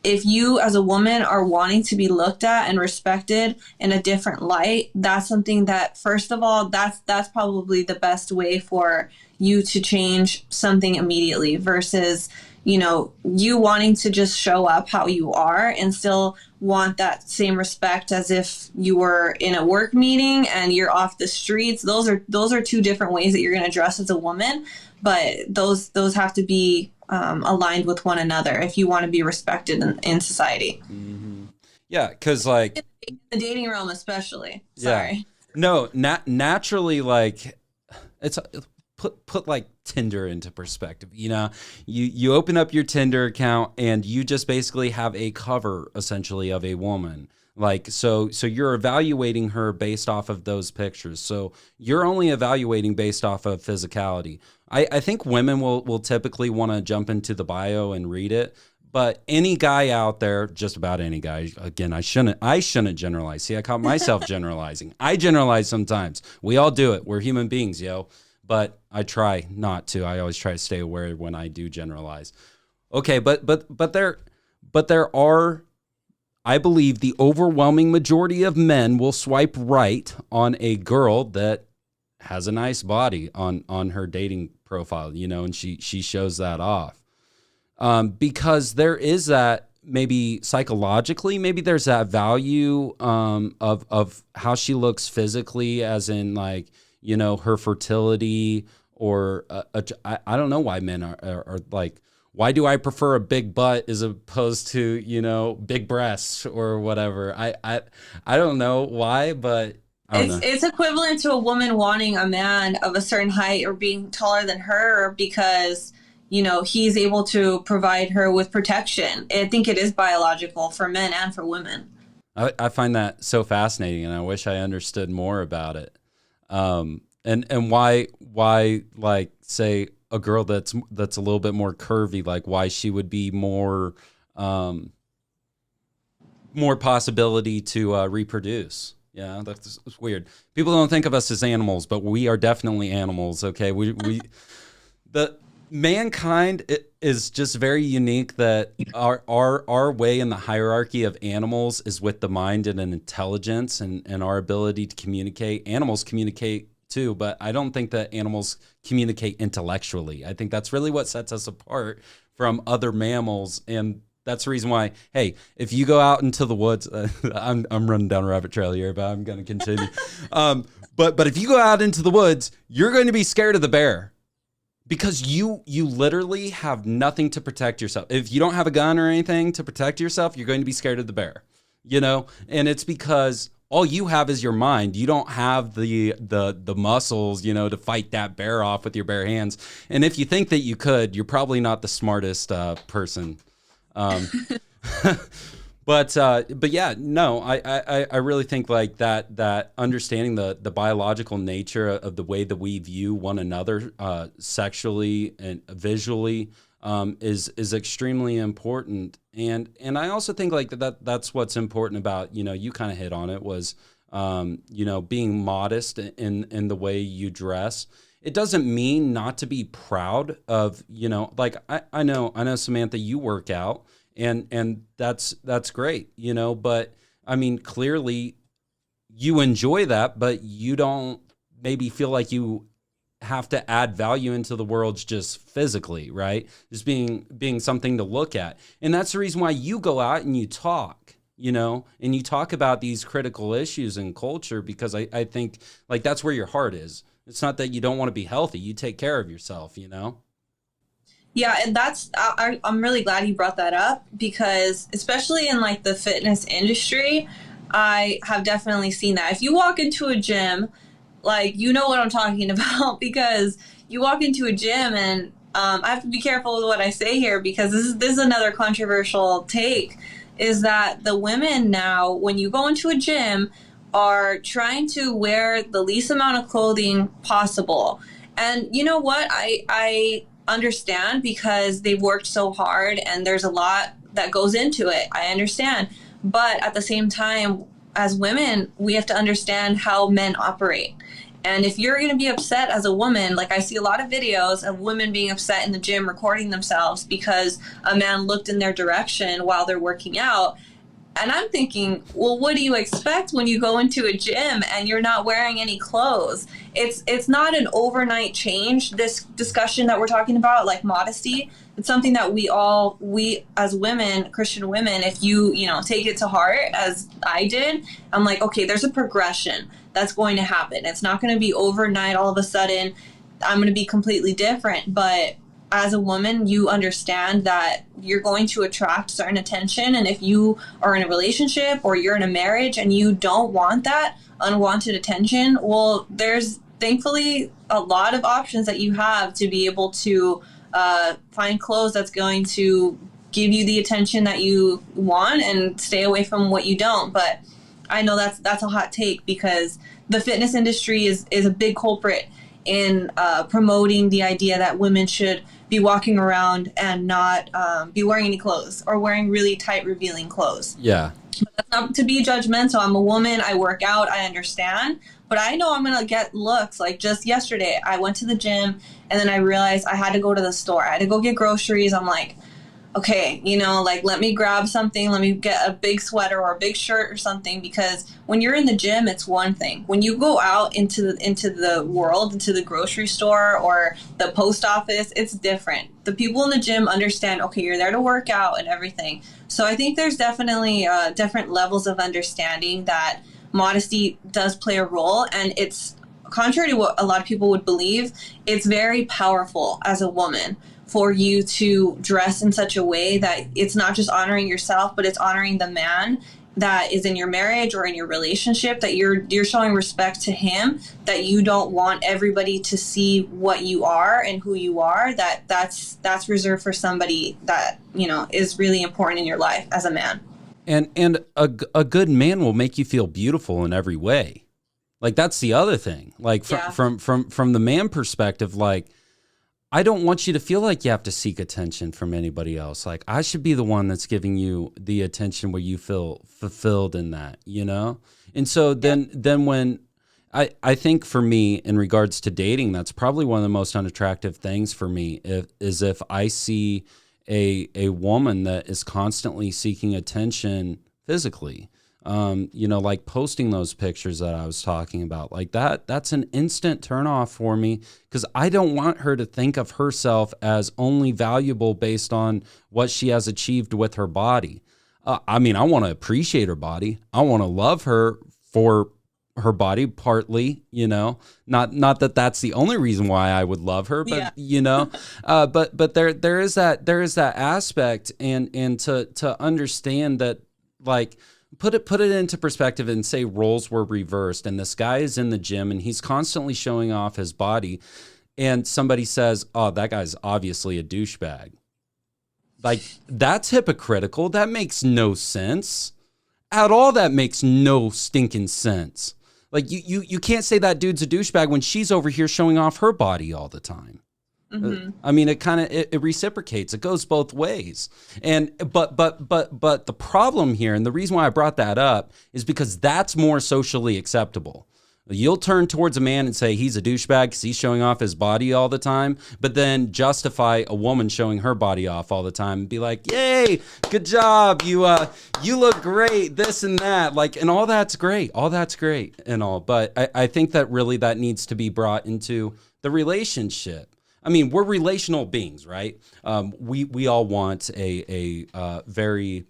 if you as a woman are wanting to be looked at and respected in a different light, that's something that, first of all, that's probably the best way for you to change something immediately versus, you know, you wanting to just show up how you are and still want that same respect as if you were in a work meeting and you're off the streets. Those are two different ways that you're going to dress as a woman, but those have to be aligned with one another if you want to be respected in society. Mm-hmm. Yeah, because like in the dating realm, especially. Sorry. Yeah. No, naturally, like it's put like Tinder into perspective. You know, you open up your Tinder account and you just basically have a cover essentially of a woman. Like, so you're evaluating her based off of those pictures. So you're only evaluating based off of physicality. I think women will typically want to jump into the bio and read it. But any guy out there, just about any guy, again, I shouldn't generalize. See, I caught myself generalizing. I generalize sometimes. We all do it. We're human beings, yo. But I try not to. I always try to stay aware when I do generalize. Okay, but there are, I believe the overwhelming majority of men will swipe right on a girl that has a nice body on her dating profile, you know, and she shows that off. Because there is that, maybe psychologically, maybe there's that value of how she looks physically, as in like, you know, her fertility, or I don't know why men are like, why do I prefer a big butt as opposed to, you know, big breasts or whatever? I don't know why, but it's equivalent to a woman wanting a man of a certain height or being taller than her because, you know, he's able to provide her with protection. I think it is biological for men and for women. I find that so fascinating, and I wish I understood more about it. And why like, say a girl that's a little bit more curvy, like why she would be more possibility to reproduce. Yeah, that's weird. People don't think of us as animals, but we are definitely animals. Okay, the mankind is just very unique. That our way in the hierarchy of animals is with the mind and an intelligence and our ability to communicate. Animals communicate too, but I don't think that animals communicate intellectually. I think that's really what sets us apart from other mammals, and that's the reason why, hey, if you go out into the woods, I'm running down a rabbit trail here, but I'm going to continue. But if you go out into the woods, you're going to be scared of the bear because you literally have nothing to protect yourself. If you don't have a gun or anything to protect yourself, you're going to be scared of the bear, you know? And it's because all you have is your mind. You don't have the muscles, you know, to fight that bear off with your bare hands. And if you think that you could, you're probably not the smartest person. But yeah, no, I really think like that understanding the biological nature of the way that we view one another, sexually and visually, is extremely important. And I also think like that's what's important about, you know, you kind of hit on it, was, you know, being modest in the way you dress. It doesn't mean not to be proud of, you know, like I know Samantha, you work out, and that's great, you know, but I mean, clearly you enjoy that, but you don't maybe feel like you have to add value into the world just physically, right? Just being something to look at. And that's the reason why you go out and you talk, you know, and you talk about these critical issues in culture, because I think like that's where your heart is. It's not that you don't want to be healthy. You take care of yourself, you know? Yeah, and I'm really glad you brought that up, because especially in like the fitness industry, I have definitely seen that. If you walk into a gym, like, you know what I'm talking about, because you walk into a gym, and I have to be careful with what I say here, because this is another controversial take, is that the women now, when you go into a gym, are trying to wear the least amount of clothing possible. And you know what? I understand because they've worked so hard and there's a lot that goes into it. I understand. But at the same time, as women, we have to understand how men operate. And if you're going to be upset as a woman, like I see a lot of videos of women being upset in the gym recording themselves because a man looked in their direction while they're working out. And I'm thinking, well, what do you expect when you go into a gym and you're not wearing any clothes? It's not an overnight change. This discussion that we're talking about, like modesty, it's something that we as women, Christian women, if you take it to heart as I did, I'm like, okay, there's a progression that's going to happen. It's not going to be overnight. All of a sudden, I'm going to be completely different, but as a woman, you understand that you're going to attract certain attention. And if you are in a relationship or you're in a marriage and you don't want that unwanted attention, well, there's thankfully a lot of options that you have to be able to find clothes that's going to give you the attention that you want and stay away from what you don't. But I know that's a hot take because the fitness industry is a big culprit in promoting the idea that women should be walking around and not be wearing any clothes or wearing really tight, revealing clothes. Yeah. But that's not to be judgmental. I'm a woman. I work out. I understand. But I know I'm going to get looks. Like just yesterday, I went to the gym and then I realized I had to go to the store. I had to go get groceries. I'm like, okay, like let me grab something. Let me get a big sweater or a big shirt or something, because when you're in the gym, it's one thing. When you go out into the world, into the grocery store or the post office, it's different. The people in the gym understand, okay, you're there to work out and everything. So I think there's definitely different levels of understanding that modesty does play a role, and it's contrary to what a lot of people would believe, it's very powerful as a woman for you to dress in such a way that it's not just honoring yourself, but it's honoring the man that is in your marriage or in your relationship, that you're showing respect to him, that you don't want everybody to see what you are and who you are, that's reserved for somebody that, is really important in your life as a man. And a good man will make you feel beautiful in every way. Like that's the other thing. Like from the man perspective, like I don't want you to feel like you have to seek attention from anybody else. Like I should be the one that's giving you the attention where you feel fulfilled in that, And so then when I think for me in regards to dating, that's probably one of the most unattractive things for me is if I see a woman that is constantly seeking attention physically. Like posting those pictures that I was talking about, like that's an instant turnoff for me, because I don't want her to think of herself as only valuable based on what she has achieved with her body. I want to appreciate her body. I want to love her for her body, partly, not that that's the only reason why I would love her, but but there is that aspect, and to understand that, like, put it into perspective and say roles were reversed and this guy is in the gym and he's constantly showing off his body, and somebody says, oh, that guy's obviously a douchebag. Like, that's hypocritical. That makes no sense at all. That makes no stinking sense. Like, you can't say that dude's a douchebag when she's over here showing off her body all the time. Mm-hmm. It reciprocates. It goes both ways. And but the problem here, and the reason why I brought that up, is because that's more socially acceptable. You'll turn towards a man and say he's a douchebag because he's showing off his body all the time, but then justify a woman showing her body off all the time and be like, "Yay, good job, you look great, this and that," like, and all that's great, and all. But I think that really that needs to be brought into the relationship. I mean, we're relational beings, right? We all want a very.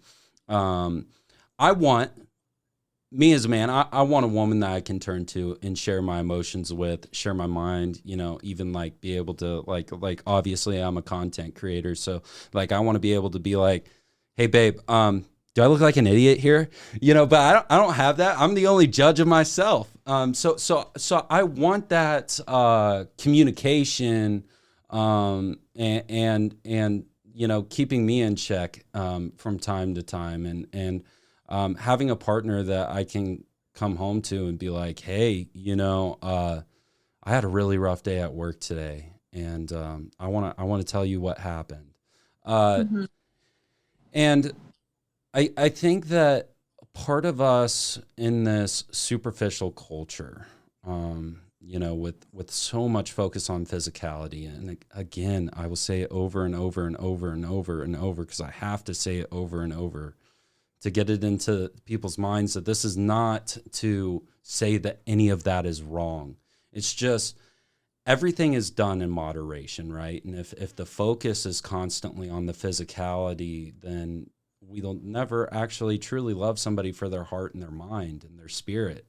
Me as a man, I want a woman that I can turn to and share my emotions with, share my mind, even like be able to like obviously I'm a content creator. So like I want to be able to be like, hey babe, do I look like an idiot here? But I don't have that. I'm the only judge of myself. So I want that communication and keeping me in check from time to time, and having a partner that I can come home to and be like, hey, I had a really rough day at work today, and I want to tell you what happened. Mm-hmm. And I think that part of us in this superficial culture, with so much focus on physicality, and again, I will say it over and over and over and over and over, because I have to say it over and over to get it into people's minds that this is not to say that any of that is wrong. It's just everything is done in moderation, right? And if the focus is constantly on the physicality, then we'll never actually truly love somebody for their heart and their mind and their spirit,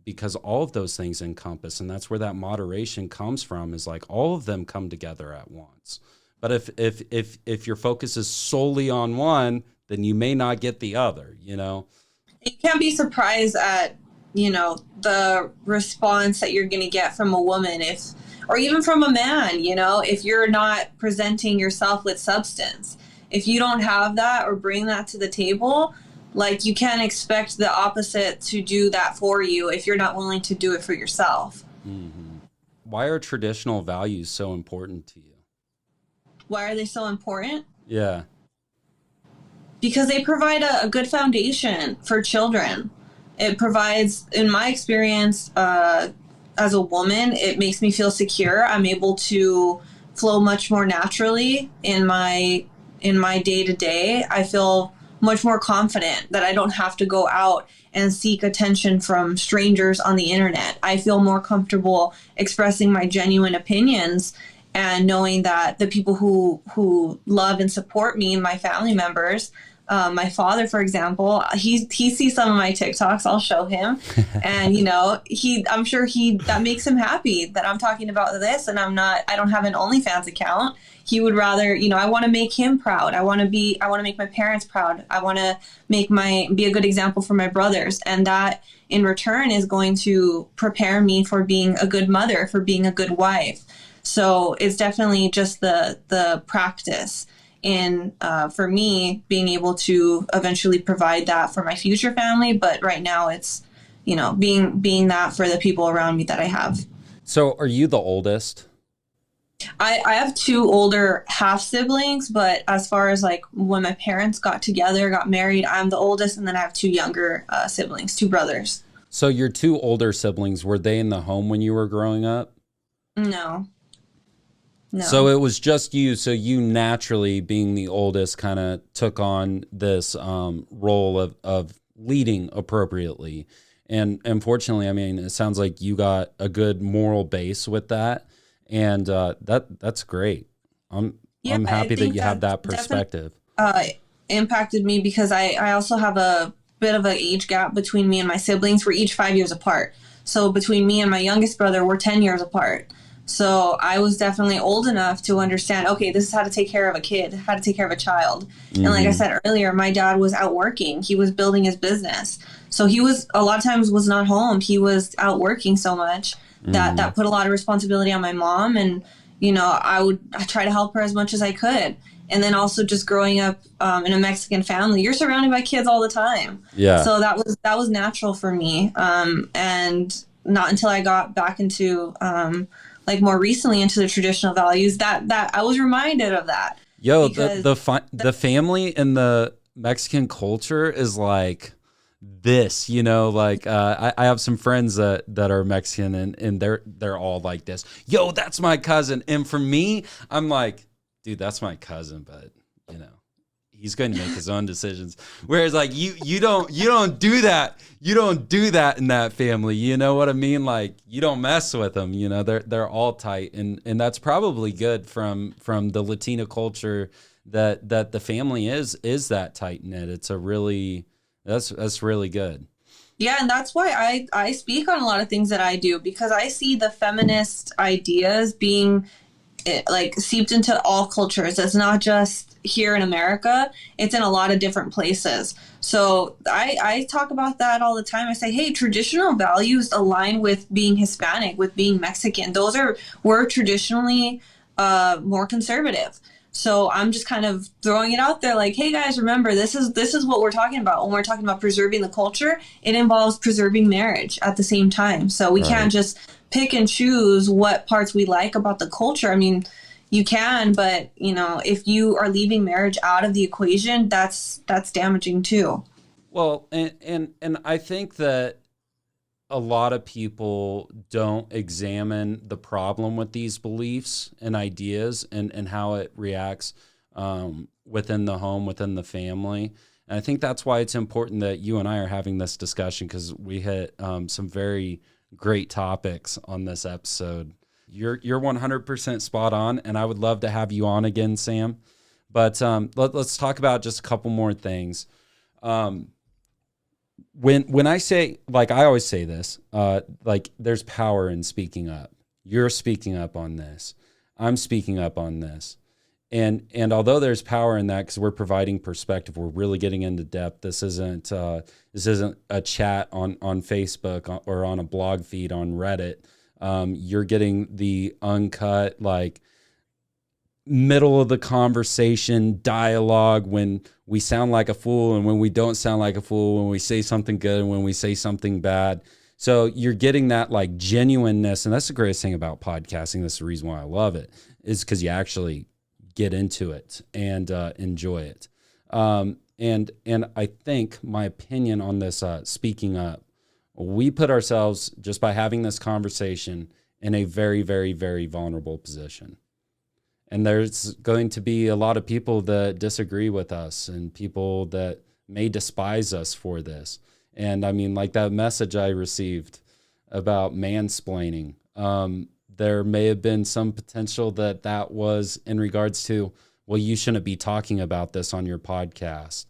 because all of those things encompass, and that's where that moderation comes from, is like all of them come together at once. But if your focus is solely on one, then you may not get the other, You can't be surprised at, the response that you're going to get from a woman, or even from a man, if you're not presenting yourself with substance. If you don't have that or bring that to the table, like, you can't expect the opposite to do that for you if you're not willing to do it for yourself. Mm-hmm. Why are traditional values so important to you? Why are they so important? Yeah. Because they provide a good foundation for children. It provides, in my experience, as a woman, it makes me feel secure. I'm able to flow much more naturally in my day-to-day. I feel much more confident that I don't have to go out and seek attention from strangers on the internet. I feel more comfortable expressing my genuine opinions and knowing that the people who love and support me, my family members, my father, for example, he sees some of my TikToks. I'll show him, and I'm sure that makes him happy that I'm talking about this, and I don't have an OnlyFans account. He would rather, I want to make him proud. I want to make my parents proud. I want to be a good example for my brothers, and that in return is going to prepare me for being a good mother, for being a good wife. So it's definitely just the practice in, for me, being able to eventually provide that for my future family. But right now it's, being that for the people around me that I have. So are you the oldest? I have two older half siblings, but as far as like when my parents got married, I'm the oldest, and then I have two younger siblings, two brothers. So your two older siblings, were they in the home when you were growing up? No. So it was just you. So you naturally, being the oldest, kind of took on this role of leading appropriately. And unfortunately, I mean, it sounds like you got a good moral base with that. And that's great. I'm happy that you have that perspective. Impacted me because I also have a bit of an age gap between me and my siblings. We're each 5 years apart. So between me and my youngest brother, we're 10 years apart. So I was definitely old enough to understand, okay, this is how to take care of a kid, how to take care of a child. Mm-hmm. And like I said earlier, my dad was out working. He was building his business. So he was, a lot of times, was not home. He was out working so much that put a lot of responsibility on my mom. And, I try to help her as much as I could. And then also just growing up in a Mexican family, you're surrounded by kids all the time. Yeah. So that was natural for me. And not until I got back into like more recently into the traditional values that I was reminded of that. Yo, the family in the Mexican culture is like this, I have some friends that are Mexican and they're all like this. Yo, that's my cousin. And for me, I'm like, dude, that's my cousin, but he's going to make his own decisions. Whereas like you don't do that. You don't do that in that family. You know what I mean? Like you don't mess with them. They're all tight, and that's probably good from the Latina culture that the family is that tight knit. It's a really that's really good. Yeah, and that's why I speak on a lot of things that I do, because I see the feminist ideas being like seeped into all cultures. It's not just here in America, it's in a lot of different places. So I talk about that all the time. I say, hey, traditional values align with being Hispanic, with being Mexican. We're traditionally more conservative. So I'm just kind of throwing it out there like, hey guys, remember, this is what we're talking about. When we're talking about preserving the culture, it involves preserving marriage at the same time. So we can't just pick and choose what parts we like about the culture. I mean, you can, but if you are leaving marriage out of the equation, that's damaging too. Well, and I think that a lot of people don't examine the problem with these beliefs and ideas and how it reacts within the home, within the family. And I think that's why it's important that you and I are having this discussion, because we hit some very great topics on this episode. You're 100% spot on, and I would love to have you on again, Sam. But let's talk about just a couple more things. When I say, like, I always say this, like, there's power in speaking up. You're speaking up on this. I'm speaking up on this. And although there's power in that, because we're providing perspective, we're really getting into depth. This isn't a chat on Facebook or on a blog feed on Reddit. You're getting the uncut, like, middle of the conversation dialogue, when we sound like a fool and when we don't sound like a fool, when we say something good and when we say something bad. So you're getting that, like, genuineness. And that's the greatest thing about podcasting. That's the reason why I love it, is because you actually get into it and enjoy it. And I think my opinion on this speaking up, we put ourselves, just by having this conversation, in a very, very, very vulnerable position. And there's going to be a lot of people that disagree with us and people that may despise us for this. And I mean, like that message I received about mansplaining, there may have been some potential that was in regards to, well, you shouldn't be talking about this on your podcast.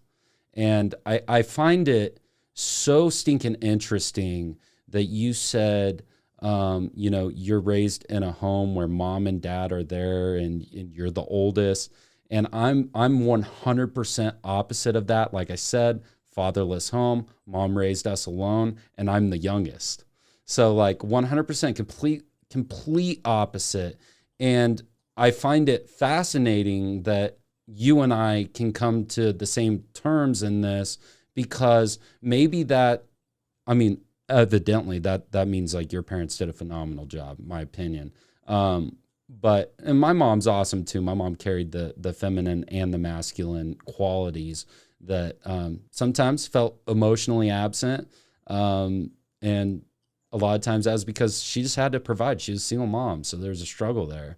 And I find it so stinking interesting that you said, you're raised in a home where mom and dad are there and you're the oldest. And I'm 100% opposite of that. Like I said, fatherless home, mom raised us alone, and I'm the youngest. So like 100% complete opposite. And I find it fascinating that you and I can come to the same terms in this, because maybe evidently that means like your parents did a phenomenal job, in my opinion. And my mom's awesome too. My mom carried the feminine and the masculine qualities that sometimes felt emotionally absent. And a lot of times that was because she just had to provide. She was a single mom, so there's a struggle there.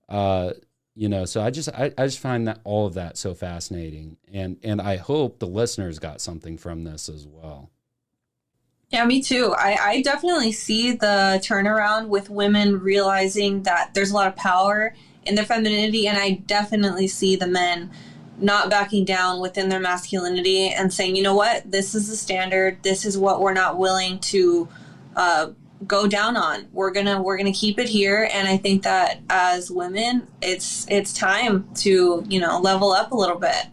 So I just find that all of that so fascinating. And I hope the listeners got something from this as well. Yeah, me too. I definitely see the turnaround with women realizing that there's a lot of power in their femininity, and I definitely see the men not backing down within their masculinity and saying, you know what, this is the standard. This is what we're not willing to go down on. We're gonna keep it here. And I think that as women, it's time to level up a little bit,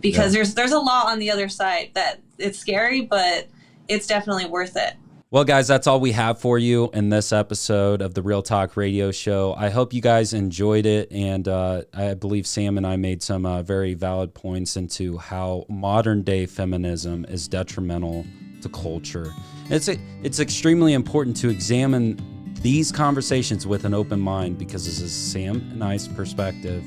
because there's a lot on the other side that it's scary, but it's definitely worth it. Well, guys, that's all we have for you in this episode of the Real Talk Radio Show. I hope you guys enjoyed it, and I believe Sam and I made some very valid points into how modern-day feminism is detrimental to culture. It's extremely important to examine these conversations with an open mind, because this is Sam and I's perspective,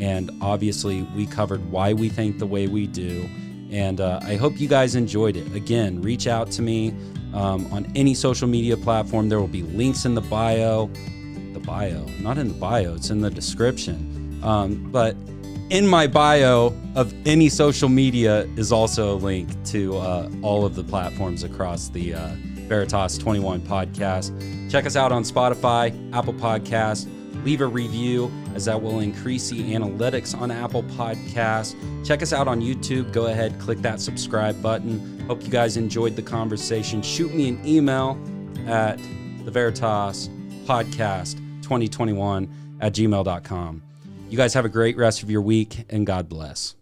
and obviously we covered why we think the way we do. And I hope you guys enjoyed it. Again, reach out to me on any social media platform. There will be links in the bio. Not in the bio, it's in the description. But in my bio of any social media is also a link to all of the platforms across the Veritas 21 podcast. Check us out on Spotify, Apple Podcasts. Leave a review, as that will increase the analytics on Apple Podcasts. Check us out on YouTube. Go ahead, click that subscribe button. Hope you guys enjoyed the conversation. Shoot me an email at the Veritas Podcast 2021 @gmail.com. You guys have a great rest of your week, and God bless.